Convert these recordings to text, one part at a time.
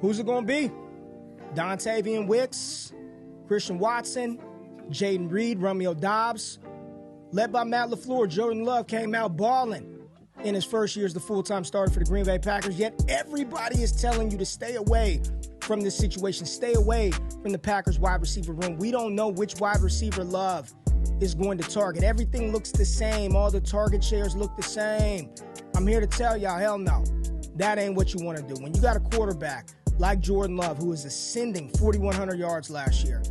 Who's it going to be? Dontayvion Wicks, Christian Watson, Jayden Reed, Romeo Doubs. Led by Matt LaFleur, Jordan Love came out balling in his first year as the full-time starter for the Green Bay Packers, yet everybody is telling you to stay away from this situation. Stay away from the Packers wide receiver room. We don't know which wide receiver Love is going to target. Everything looks the same. All the target shares look the same. I'm here to tell y'all, hell no. That ain't what you want to do. When you got a quarterback like Jordan Love, who is ascending 4,100 yards last year,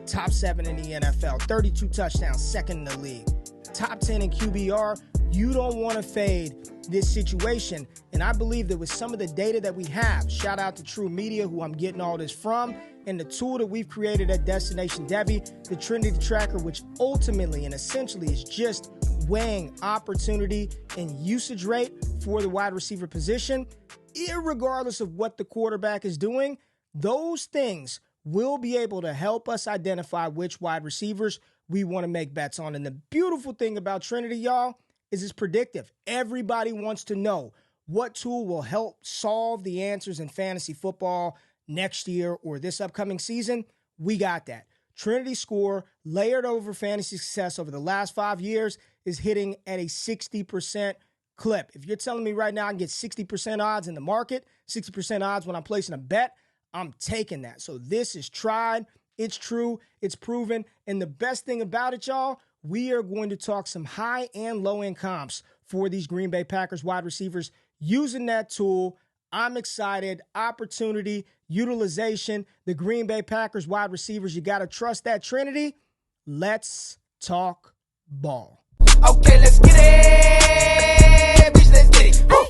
top 7 in the NFL, 32 touchdowns, second in the league, top 10 in QBR, you don't want to fade this situation. And I believe that with some of the data that we have, shout out to TruMedia, who I'm getting all this from, and the tool that we've created at Destination Debbie, the Trinity Tracker, which ultimately and essentially is just weighing opportunity and usage rate for the wide receiver position, irregardless of what the quarterback is doing. Those things will be able to help us identify which wide receivers we want to make bets on. And the beautiful thing about Trinity, y'all, is it's predictive. Everybody wants to know what tool will help solve the answers in fantasy football next year or this upcoming season. We got that. Trinity Score, layered over fantasy success over the last 5 years, is hitting at a 60% clip. If you're telling me right now I can get 60% odds in the market, 60% odds when I'm placing a bet, I'm taking that. So this is tried, it's true, it's proven, and the best thing about it, y'all, we are going to talk some high and low end comps for these Green Bay Packers wide receivers using that tool. I'm excited. Opportunity, utilization, the Green Bay Packers wide receivers. You got to trust that Trinity. Let's talk ball. Okay, let's get it. Bitch, let's get it. Woo!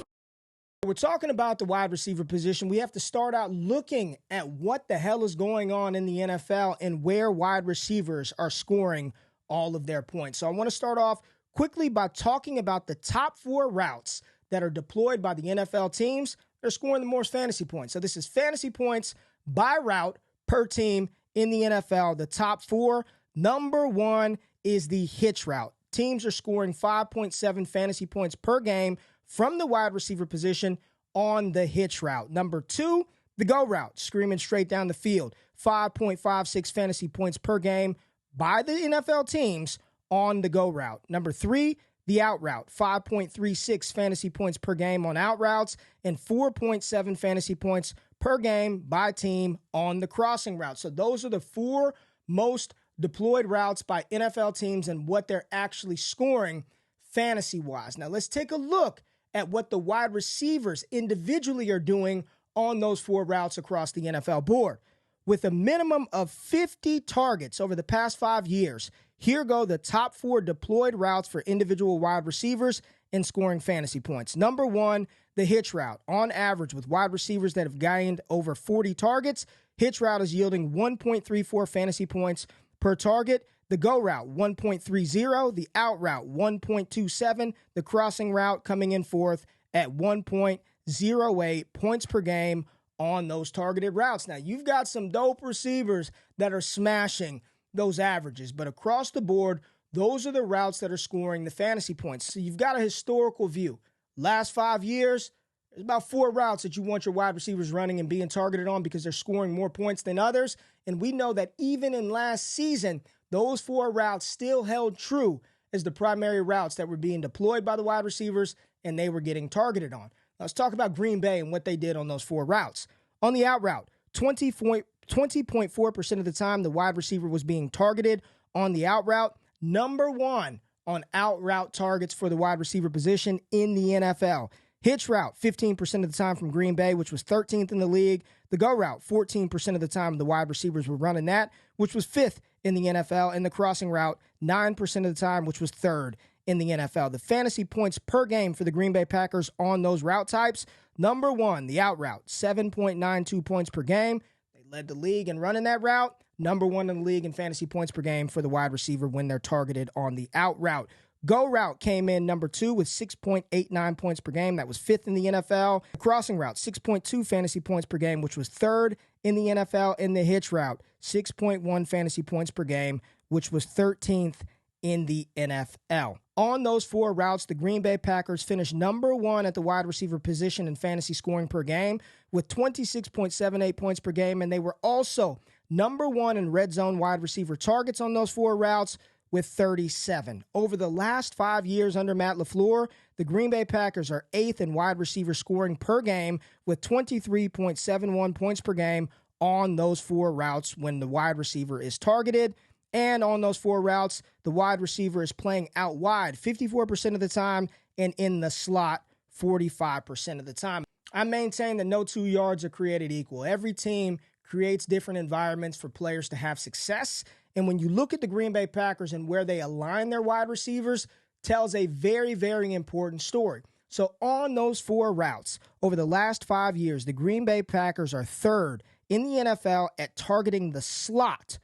We're talking about the wide receiver position. We have to start out looking at what the hell is going on in the NFL and where wide receivers are scoring all of their points. So I want to start off quickly by talking about the top 4 routes that are deployed by the NFL teams. They're scoring the most fantasy points. So this is fantasy points by route per team in the NFL. The top 4, number 1 is the hitch route. Teams are scoring 5.7 fantasy points per game from the wide receiver position on the hitch route. Number 2, the go route, screaming straight down the field. 5.56 fantasy points per game by the NFL teams on the go route. Number 3, the out route, 5.36 fantasy points per game on out routes and 4.7 fantasy points per game by team on the crossing route. So those are the 4 most deployed routes by NFL teams and what they're actually scoring fantasy-wise. Now let's take a look at what the wide receivers individually are doing on those 4 routes across the NFL board. With a minimum of 50 targets over the past 5 years, here go the top 4 deployed routes for individual wide receivers in scoring fantasy points. Number 1, the hitch route. On average, with wide receivers that have gained over 40 targets, hitch route is yielding 1.34 fantasy points per target. The go route, 1.30. The out route, 1.27. The crossing route coming in fourth at 1.08 points per game on those targeted routes. Now, you've got some dope receivers that are smashing those averages, but across the board, those are the routes that are scoring the fantasy points. So you've got a historical view. Last 5 years, there's about 4 routes that you want your wide receivers running and being targeted on because they're scoring more points than others. And we know that even in last season, those 4 routes still held true as the primary routes that were being deployed by the wide receivers and they were getting targeted on. Let's talk about Green Bay and what they did on those 4 routes. On the out route, 20.4% of the time the wide receiver was being targeted on the out route. Number 1 on out route targets for the wide receiver position in the NFL. Hitch route, 15% of the time from Green Bay, which was 13th in the league. The go route, 14% of the time the wide receivers were running that, which was 5th in the NFL. And the crossing route, 9% of the time, which was 3rd in the NFL. The fantasy points per game for the Green Bay Packers on those route types. Number 1, the out route, 7.92 points per game. They led the league in running that route. Number 1 in the league in fantasy points per game for the wide receiver when they're targeted on the out route. Go route came in number 2 with 6.89 points per game. That was 5th in the NFL. The crossing route, 6.2 fantasy points per game, which was 3rd in the NFL. And the hitch route, 6.1 fantasy points per game, which was 13th in the NFL. On those 4 routes, the Green Bay Packers finished number 1 at the wide receiver position in fantasy scoring per game with 26.78 points per game, and they were also number 1 in red zone wide receiver targets on those 4 routes with 37. Over the last 5 years under Matt LaFleur, the Green Bay Packers are 8th in wide receiver scoring per game with 23.71 points per game on those 4 routes when the wide receiver is targeted. And on those 4 routes, the wide receiver is playing out wide 54% of the time and in the slot 45% of the time. I maintain that no 2 yards are created equal. Every team creates different environments for players to have success. And when you look at the Green Bay Packers and where they align their wide receivers, tells a very, very important story. So on those 4 routes, over the last 5 years, the Green Bay Packers are 3rd in the NFL at targeting the slot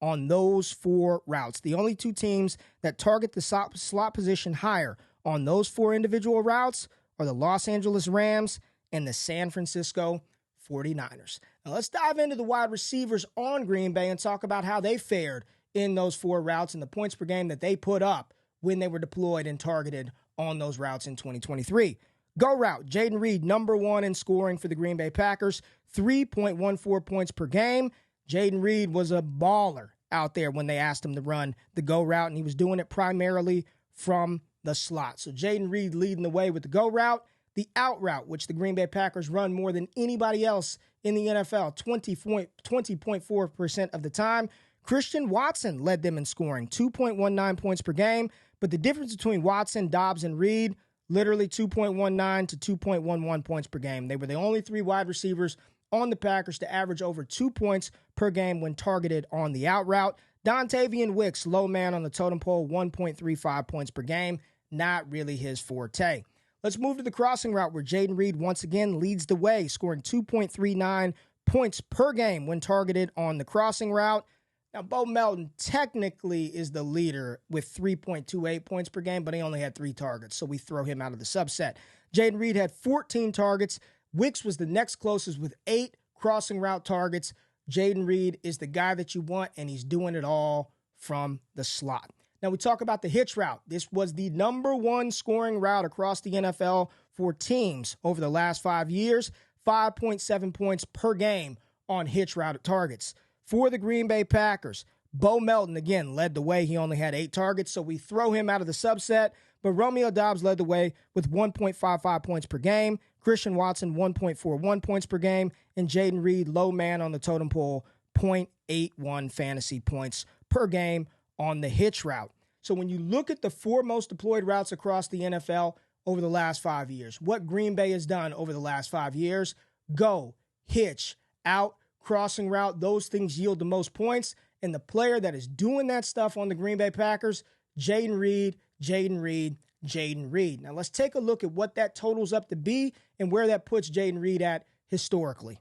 on those 4 routes. The only 2 teams that target the slot position higher on those 4 individual routes are the Los Angeles Rams and the San Francisco 49ers. Now let's dive into the wide receivers on Green Bay and talk about how they fared in those 4 routes and the points per game that they put up when they were deployed and targeted on those routes in 2023. Go route, Jayden Reed, number 1 in scoring for the Green Bay Packers, 3.14 points per game. Jayden Reed was a baller out there when they asked him to run the go route, and he was doing it primarily from the slot. So Jayden Reed leading the way with the go route. The out route, which the Green Bay Packers run more than anybody else in the NFL, 20.4% of the time. Christian Watson led them in scoring, 2.19 points per game. But the difference between Watson, Doubs, and Reed, literally 2.19 to 2.11 points per game. They were the only 3 wide receivers on the Packers to average over 2 points per game when targeted on the out route. Dontayvion Wicks, low man on the totem pole, 1.35 points per game. Not really his forte. Let's move to the crossing route where Jayden Reed once again leads the way, scoring 2.39 points per game when targeted on the crossing route. Now, Bo Melton technically is the leader with 3.28 points per game, but he only had 3 targets, so we throw him out of the subset. Jayden Reed had 14 targets. Wicks was the next closest with 8 crossing route targets. Jayden Reed is the guy that you want, and he's doing it all from the slot. Now, we talk about the hitch route. This was the number 1 scoring route across the NFL for teams over the last 5 years, 5.7 points per game on hitch route targets. For the Green Bay Packers, Bo Melton, again, led the way. He only had 8 targets, so we throw him out of the subset. But Romeo Doubs led the way with 1.55 points per game. Christian Watson, 1.41 points per game. And Jayden Reed, low man on the totem pole, 0.81 fantasy points per game on the hitch route. So when you look at the 4 most deployed routes across the NFL over the last 5 years, what Green Bay has done over the last 5 years, go, hitch, out, crossing route, those things yield the most points. And the player that is doing that stuff on the Green Bay Packers, Jayden Reed, Jayden Reed, Jayden Reed. Now let's take a look at what that totals up to be and where that puts Jayden Reed at historically.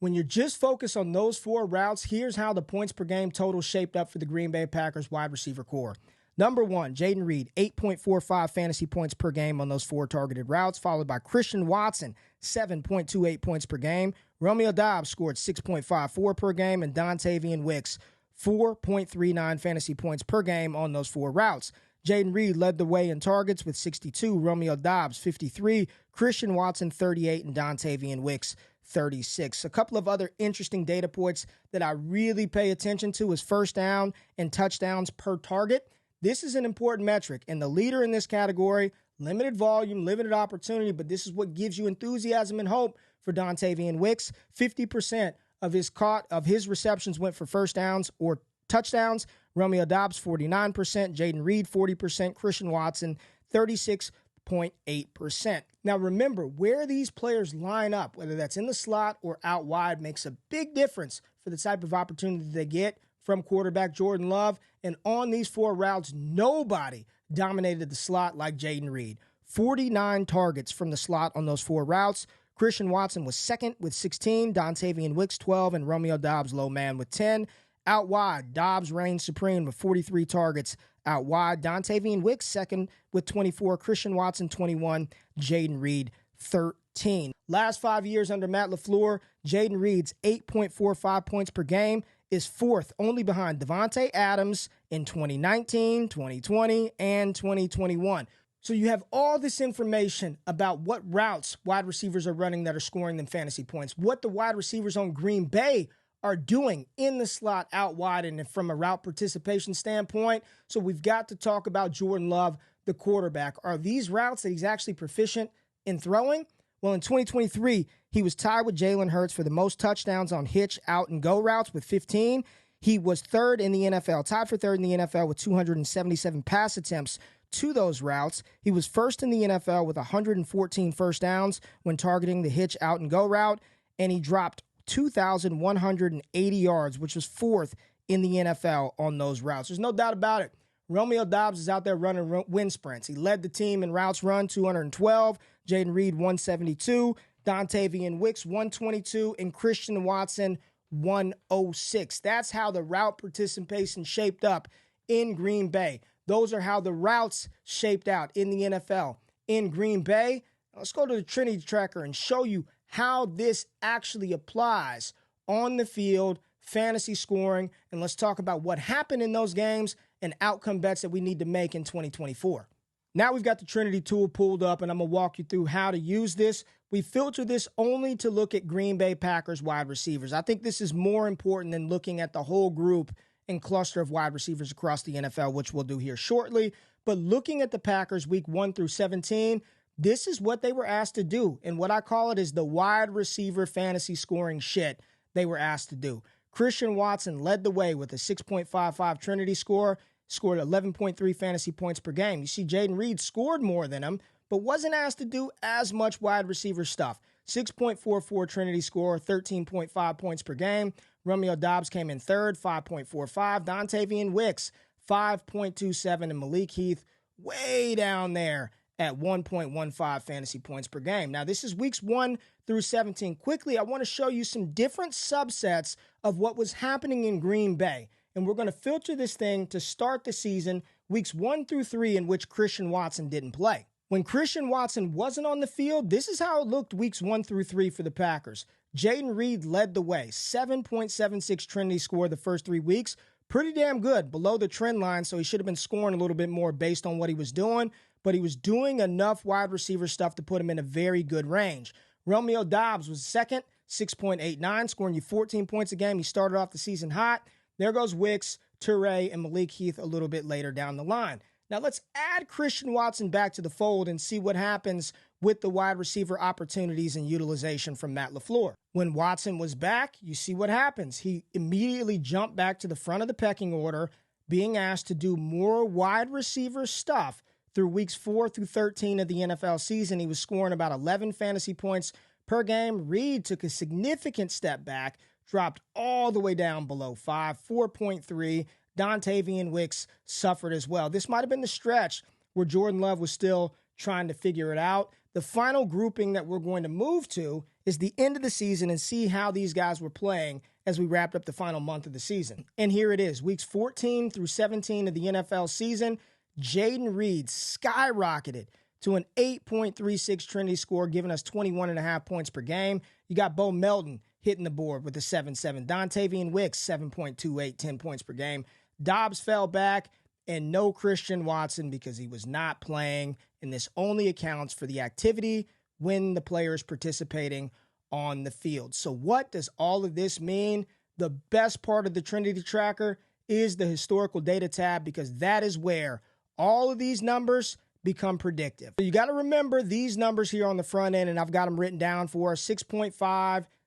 When you're just focused on those 4 routes, here's how the points per game total shaped up for the Green Bay Packers wide receiver core. Number 1, Jayden Reed, 8.45 fantasy points per game on those 4 targeted routes, followed by Christian Watson, 7.28 points per game. Romeo Doubs scored 6.54 per game, and Dontayvion Wicks, 4.39 fantasy points per game on those 4 routes. Jayden Reed led the way in targets with 62, Romeo Doubs 53, Christian Watson 38, and Dontayvion Wicks 36. A couple of other interesting data points that I really pay attention to is first down and touchdowns per target. This is an important metric, and the leader in this category, limited volume, limited opportunity, but this is what gives you enthusiasm and hope for Dontayvion Wicks. 50% of his receptions went for first downs or touchdowns. Romeo Doubs, 49%. Jayden Reed, 40%. Christian Watson, 36.8%. Now remember, where these players line up, whether that's in the slot or out wide, makes a big difference for the type of opportunity they get from quarterback Jordan Love. And on these 4 routes, nobody dominated the slot like Jayden Reed. 49 targets from the slot on those 4 routes. Christian Watson was second with 16, Dontayvion Wicks 12, and Romeo Doubs low man with 10. Out wide, Doubs reigned supreme with 43 targets out wide. Dontayvion Wicks second with 24, Christian Watson 21, Jayden Reed 13. Last 5 years under Matt LaFleur, Jayden Reed's 8.45 points per game is fourth only behind Davante Adams in 2019, 2020, and 2021. So you have all this information about what routes wide receivers are running that are scoring them fantasy points, what the wide receivers on Green Bay are doing in the slot out wide and from a route participation standpoint. So we've got to talk about Jordan Love, the quarterback. Are these routes that he's actually proficient in throwing? Well, in 2023, he was tied with Jalen Hurts for the most touchdowns on hitch, out, and go routes with 15. He was third in the NFL, tied for third in the NFL with 277 pass attempts to those routes. He was first in the NFL with 114 first downs when targeting the hitch, out, and go route, and he dropped 2,180 yards, which was fourth in the NFL on those routes. There's no doubt about it. Romeo Doubs is out there running wind sprints. He led the team in routes run, 212. Jayden Reed, 172. Dontayvion Wicks, 122. And Christian Watson, 106. That's how the route participation shaped up in Green Bay. Those are how the routes shaped out in the NFL in Green Bay. Let's go to the Trinity tracker and show you how this actually applies on the field, fantasy scoring, and let's talk about what happened in those games and outcome bets that we need to make in 2024. Now we've got the Trinity tool pulled up, and I'm going to walk you through how to use this. We filter this only to look at Green Bay Packers wide receivers. I think this is more important than looking at the whole group and cluster of wide receivers across the NFL, which we'll do here shortly. But looking at the Packers week 1 through 17, this is what they were asked to do. And what I call it is the wide receiver fantasy scoring shit they were asked to do. Christian Watson led the way with a 6.55 Trinity score, scored 11.3 fantasy points per game. You see Jayden Reed scored more than him, but wasn't asked to do as much wide receiver stuff. 6.44 Trinity score, 13.5 points per game. Romeo Doubs came in third, 5.45. Dontayvion Wicks, 5.27. And Malik Heath way down there at 1.15 fantasy points per game. Now, this is weeks 1 through 17. Quickly, I want to show you some different subsets of what was happening in Green Bay. And we're going to filter this thing to start the season, weeks 1 through 3, in which Christian Watson didn't play. When Christian Watson wasn't on the field, this is how it looked weeks 1 through 3 for the Packers. Jayden Reed led the way, 7.76 Trinity score the first 3 weeks. Pretty damn good, below the trend line, so he should have been scoring a little bit more based on what he was doing, but he was doing enough wide receiver stuff to put him in a very good range. Romeo Doubs was second, 6.89, scoring you 14 points a game. He started off the season hot. There goes Wicks, Toure, and Malik Heath a little bit later down the line. Now let's add Christian Watson back to the fold and see what happens with the wide receiver opportunities and utilization from Matt LaFleur. When Watson was back, you see what happens. He immediately jumped back to the front of the pecking order, being asked to do more wide receiver stuff through weeks 4 through 13 of the NFL season. He was scoring about 11 fantasy points per game. Reed took a significant step back, dropped all the way down below 5, 4.3. Dontayvion Wicks suffered as well. This might have been the stretch where Jordan Love was still trying to figure it out. The final grouping that we're going to move to is the end of the season and see how these guys were playing as we wrapped up the final month of the season. And here it is, weeks 14 through 17 of the NFL season. Jayden Reed skyrocketed to an 8.36 Trinity score, giving us 21.5 points per game. You got Bo Melton hitting the board with a 7.7. Dontayvion Wicks, 7.28, 10 points per game. Dobbs fell back, and no Christian Watson because he was not playing, and this only accounts for the activity when the player is participating on the field. So what does all of this mean? The best part of the Trinity tracker is the historical data tab, because that is where all of these numbers become predictive. You got to remember these numbers here on the front end, and I've got them written down for 6.5,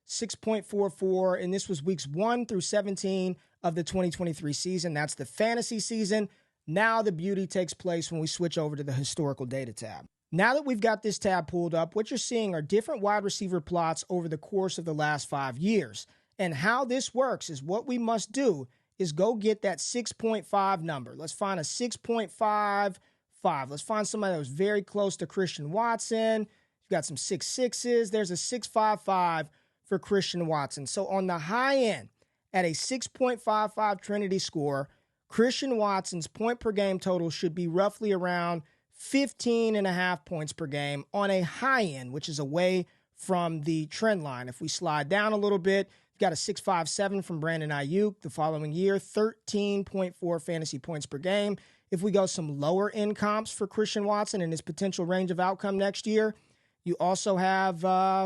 6.44, and this was weeks 1 through 17 of the 2023 season. That's the fantasy season. Now the beauty takes place when we switch over to the historical data tab. Now that we've got this tab pulled up, what you're seeing are different wide receiver plots over the course of the last 5 years. And how this works is what we must do is go get that 6.5 number. Let's find a 6.55. Let's find somebody that was very close to Christian Watson. You've got some 6.6s. There's a 6.55 for Christian Watson. So on the high end, at a 6.55 Trinity score, Christian Watson's point per game total should be roughly around 15.5 points per game on a high end, which is away from the trend line. If we slide down a little bit, you've got a 6.57 from Brandon Ayuk. The following year, 13.4 fantasy points per game. If we go some lower end comps for Christian Watson and his potential range of outcome next year, you also have,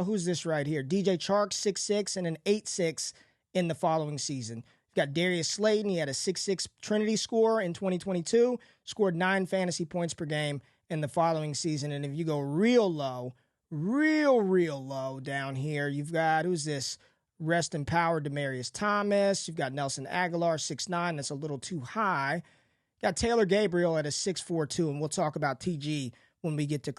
who's this right here? DJ Chark, 6.6 and an 8.6 in the following season. You've got Darius Slayton. He had a 6.6 Trinity score in 2022, scored 9 fantasy points per game in the following season. And if you go real low, real low down here, you've got, who's this? Rest in power, Demaryius Thomas. You've got Nelson Aguilar, 6'9". That's a little too high. Got Taylor Gabriel at a 6'4", and we'll talk about TG when we get to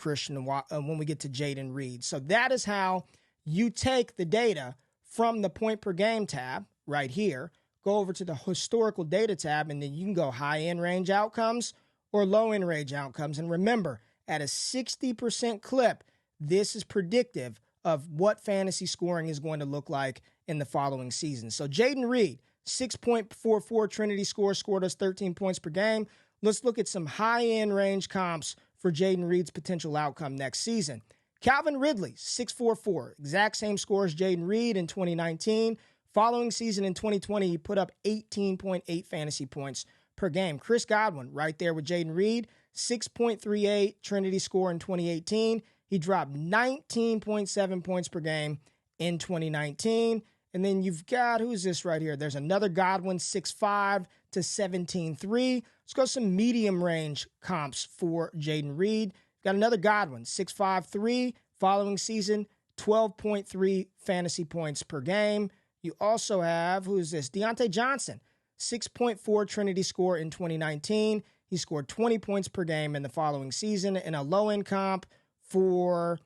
when we get to Jayden Reed. So that is how you take the data from the point per game tab right here, go over to the historical data tab, and then you can go high-end range outcomes or low-end range outcomes. And remember, at a 60% clip, this is predictive of what fantasy scoring is going to look like in the following season. So Jayden Reed, 6.44 Trinity score, scored us 13 points per game. Let's look at some high-end range comps for Jayden Reed's potential outcome next season. Calvin Ridley, 6.44, exact same score as Jayden Reed in 2019. Following season in 2020, he put up 18.8 fantasy points per game. Chris Godwin, right there with Jayden Reed, 6.38 Trinity score in 2018. He dropped 19.7 points per game in 2019. And then you've got, who's this right here? There's another Godwin, 6.5 to 17.3. Let's go some medium range comps for Jayden Reed. Got another Godwin, 6.53. Following season, 12.3 fantasy points per game. You also have, who's this? Deontay Johnson, 6.4 Trinity score in 2019. He scored 20 points per game in the following season. In a low-end comp for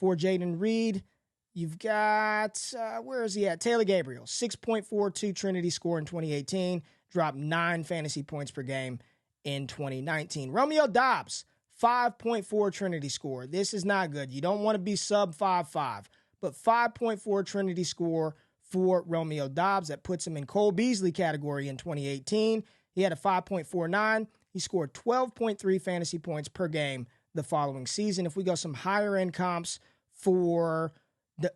Jayden Reed, you've got, where is he at? Taylor Gabriel, 6.42 Trinity score in 2018, dropped 9 fantasy points per game in 2019. Romeo Doubs, 5.4 Trinity score. This is not good. You don't want to be sub 5.5, but 5.4 Trinity score for Romeo Doubs. That puts him in Cole Beasley category in 2018. He had a 5.49. He scored 12.3 fantasy points per game the following season. If we go some higher end comps for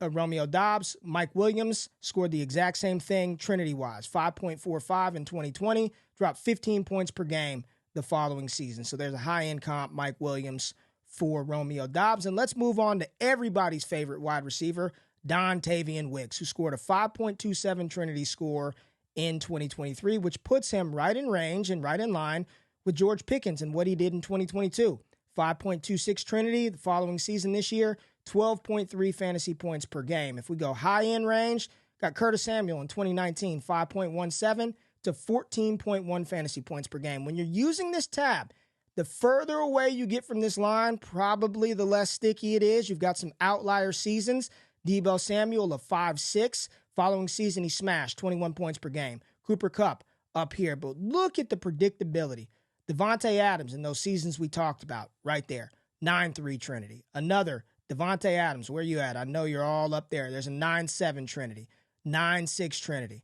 Romeo Doubs, Mike Williams scored the exact same thing Trinity-wise, 5.45 in 2020, dropped 15 points per game the following season. So there's a high-end comp, Mike Williams, for Romeo Doubs. And let's move on to everybody's favorite wide receiver, Dontayvion Wicks, who scored a 5.27 Trinity score in 2023, which puts him right in range and right in line with George Pickens and what he did in 2022. 5.26 Trinity the following season this year, 12.3 fantasy points per game. If we go high-end range, got Curtis Samuel in 2019, 5.17 to 14.1 fantasy points per game. When you're using this tab, the further away you get from this line, probably the less sticky it is. You've got some outlier seasons. Deebo Samuel of 5.6. Following season, he smashed 21 points per game. Cooper Kupp up here. But look at the predictability. Devontae Adams in those seasons we talked about right there. 9.3 Trinity. Another Devontae Adams, where you at? I know you're all up there. There's a 9.7 Trinity. 9.6 Trinity.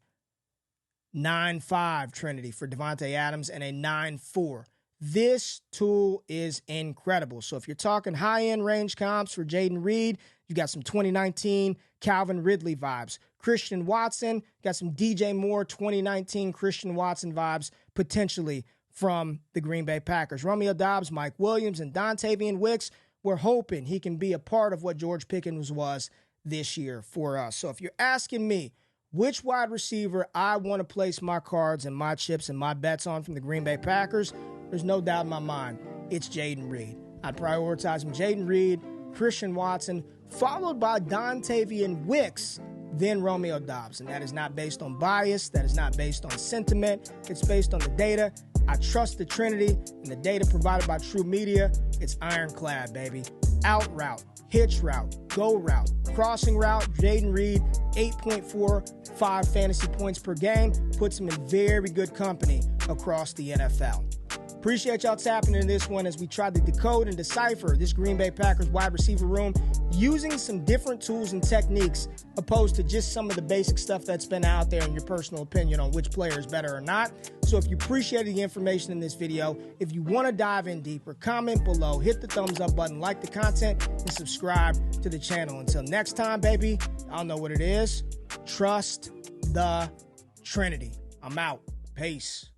9.5 Trinity for Devontae Adams and a 9.4. This tool is incredible. So if you're talking high-end range comps for Jayden Reed, you got some 2019 Calvin Ridley vibes. Christian Watson, got some DJ Moore 2019 Christian Watson vibes potentially from the Green Bay Packers. Romeo Doubs, Mike Williams, and Dontayvion Wicks, we're hoping he can be a part of what George Pickens was this year for us. So if you're asking me which wide receiver I want to place my cards and my chips and my bets on from the Green Bay Packers, there's no doubt in my mind it's Jayden Reed. I'd prioritize him, Jayden Reed, Christian Watson, followed by Dontayvion Wicks, then Romeo Doubs. And that is not based on bias. That is not based on sentiment. It's based on the data. I trust the Trinity and the data provided by TruMedia. It's ironclad, baby. Out route, hitch route, go route, crossing route, Jayden Reed, 8.45 fantasy points per game, puts him in very good company across the NFL. Appreciate y'all tapping into this one as we try to decode and decipher this Green Bay Packers wide receiver room using some different tools and techniques opposed to just some of the basic stuff that's been out there and your personal opinion on which player is better or not. So if you appreciated the information in this video, if you want to dive in deeper, comment below, hit the thumbs up button, like the content, and subscribe to the channel. Until next time, baby, y'all know what it is. Trust the Trinity. I'm out. Peace.